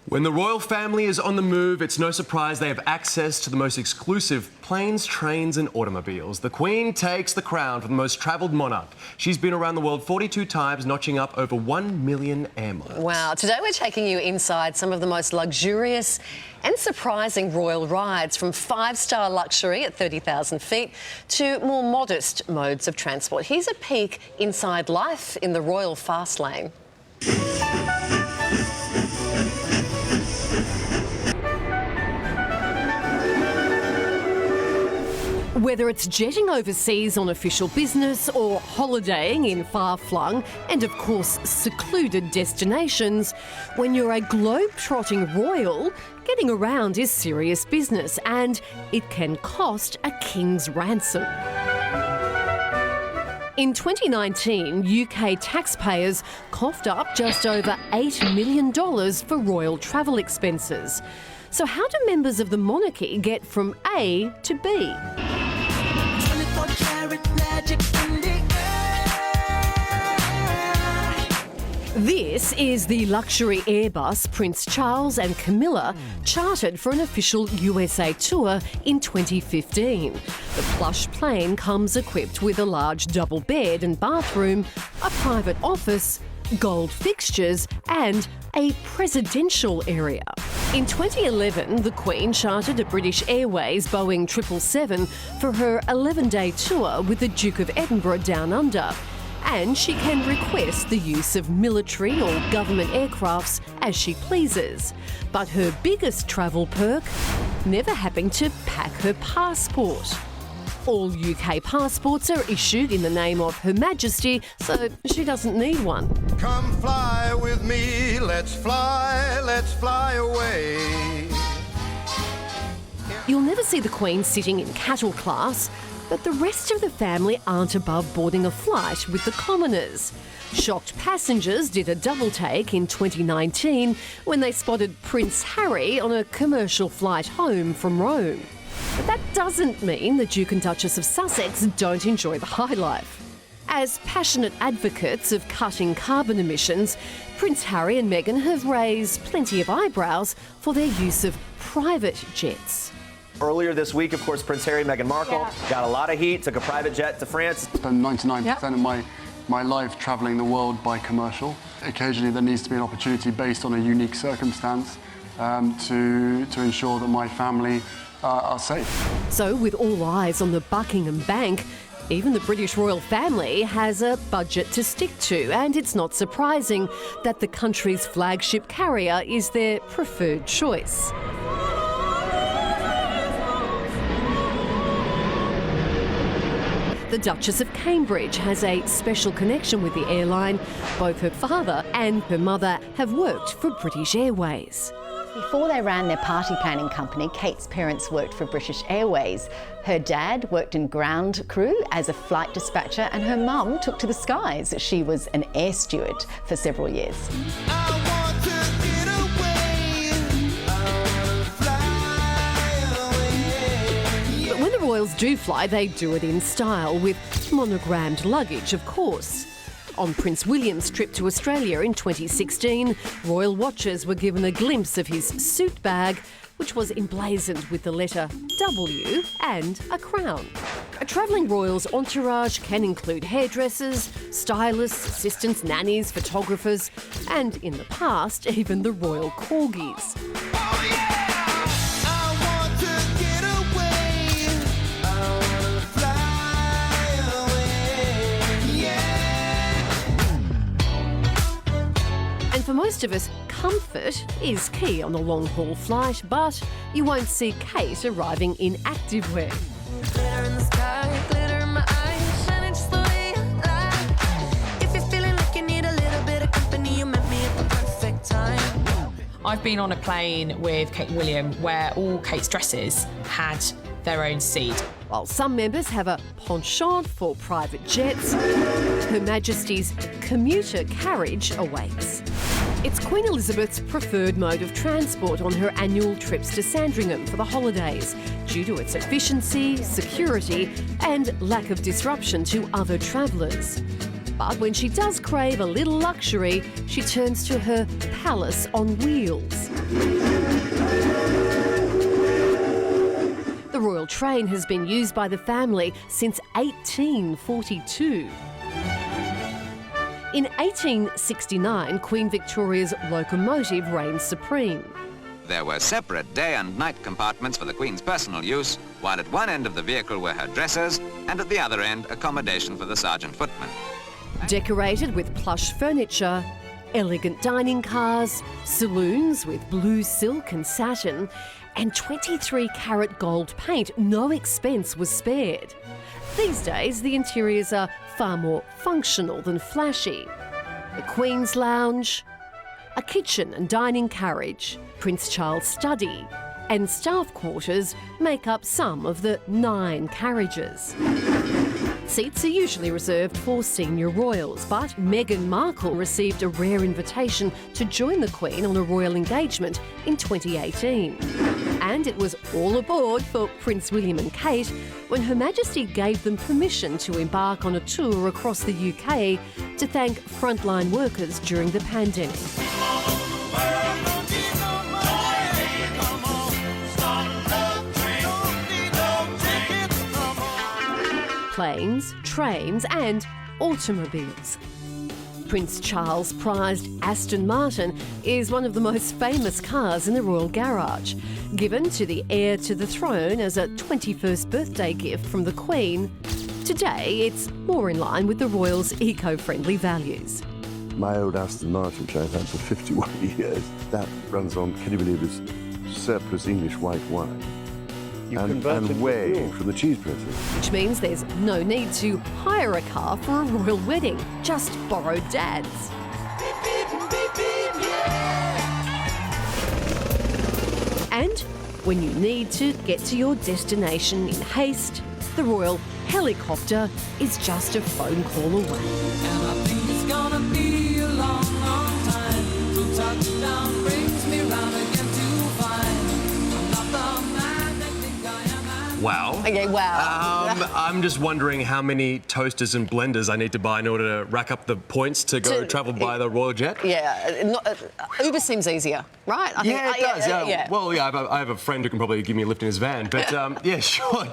When the royal family is on the move, it's no surprise they have access to the most exclusive planes, trains and automobiles. The Queen takes the crown for the most travelled monarch. She's been around the world 42 times, notching up over 1 million air miles. Wow. Today we're taking you inside some of the most luxurious and surprising royal rides, from five-star luxury at 30,000 feet to more modest modes of transport. Here's a peek inside life in the royal fast lane. Whether it's jetting overseas on official business or holidaying in far-flung and, of course, secluded destinations, when you're a globe-trotting royal, getting around is serious business and it can cost a king's ransom. In 2019, UK taxpayers coughed up just over $8 million for royal travel expenses. So how do members of the monarchy get from A to B? This is the luxury Airbus Prince Charles and Camilla chartered for an official USA tour in 2015. The plush plane comes equipped with a large double bed and bathroom, a private office, gold fixtures and a presidential area. In 2011, the Queen chartered a British Airways Boeing 777 for her 11-day tour with the Duke of Edinburgh Down Under. And she can request the use of military or government aircrafts as she pleases. But her biggest travel perk, never having to pack her passport. All UK passports are issued in the name of Her Majesty, so she doesn't need one. Come fly with me, let's fly away. You'll never see the Queen sitting in cattle class, but the rest of the family aren't above boarding a flight with the commoners. Shocked passengers did a double take in 2019 when they spotted Prince Harry on a commercial flight home from Rome. But that doesn't mean the Duke and Duchess of Sussex don't enjoy the high life. As passionate advocates of cutting carbon emissions, Prince Harry and Meghan have raised plenty of eyebrows for their use of private jets. Earlier this week, of course, Prince Harry and Meghan Markle got a lot of heat, took a private jet to France. I spend 99% of my life travelling the world by commercial. Occasionally there needs to be an opportunity based on a unique circumstance to ensure that my family are safe. So with all eyes on the Buckingham Bank, even the British royal family has a budget to stick to, and it's not surprising that the country's flagship carrier is their preferred choice. The Duchess of Cambridge has a special connection with the airline. Both her father and her mother have worked for British Airways. Before they ran their party planning company, Kate's parents worked for British Airways. Her dad worked in ground crew as a flight dispatcher, and her mum took to the skies. She was an air steward for several years. But when the royals do fly, they do it in style, with monogrammed luggage, of course. On Prince William's trip to Australia in 2016, royal watchers were given a glimpse of his suit bag, which was emblazoned with the letter W and a crown. A travelling royal's entourage can include hairdressers, stylists, assistants, nannies, photographers, and in the past, even the royal corgis. And for most of us, comfort is key on a long-haul flight, but you won't see Kate arriving in activewear. Glitter in the sky, glitter in my eyes, shining just the way you like. If you're feeling like you need a little bit of company, you met me at the perfect time. I've been on a plane with Kate and William where all Kate's dresses had their own seat. While some members have a penchant for private jets, Her Majesty's Commuter carriage awaits. It's Queen Elizabeth's preferred mode of transport on her annual trips to Sandringham for the holidays, due to its efficiency, security and lack of disruption to other travellers. But when she does crave a little luxury, she turns to her palace on wheels. The royal train has been used by the family since 1842. In 1869, Queen Victoria's locomotive reigned supreme. There were separate day and night compartments for the Queen's personal use, while at one end of the vehicle were her dressers, and at the other end, accommodation for the sergeant footman. Decorated with plush furniture, elegant dining cars, saloons with blue silk and satin, and 23-carat gold paint, no expense was spared. These days, the interiors are far more functional than flashy. The Queen's Lounge, a kitchen and dining carriage, Prince Charles' study, and staff quarters make up some of the 9 carriages. Seats are usually reserved for senior royals, but Meghan Markle received a rare invitation to join the Queen on a royal engagement in 2018. And it was all aboard for Prince William and Kate when Her Majesty gave them permission to embark on a tour across the UK to thank frontline workers during the pandemic. Planes, trains and automobiles. Prince Charles' prized Aston Martin is one of the most famous cars in the royal garage, given to the heir to the throne as a 21st birthday gift from the Queen. Today, it's more in line with the royals' eco-friendly values. My old Aston Martin, which I've had for 51 years, that runs on, can you believe this, surplus English white wine. And whey from the cheese princess. Which means there's no need to hire a car for a royal wedding, just borrow Dad's. And when you need to get to your destination in haste, the royal helicopter is just a phone call away. And I think it's gonna be a long, long time till touchdown brings me round again to find I'm not the man they think I am. Wow. Okay, wow. I'm just wondering how many toasters and blenders I need to buy in order to rack up the points to go travel by the royal jet. Yeah, Uber seems easier, right? It does. Yeah. Well, yeah, I have a friend who can probably give me a lift in his van, but yeah, sure.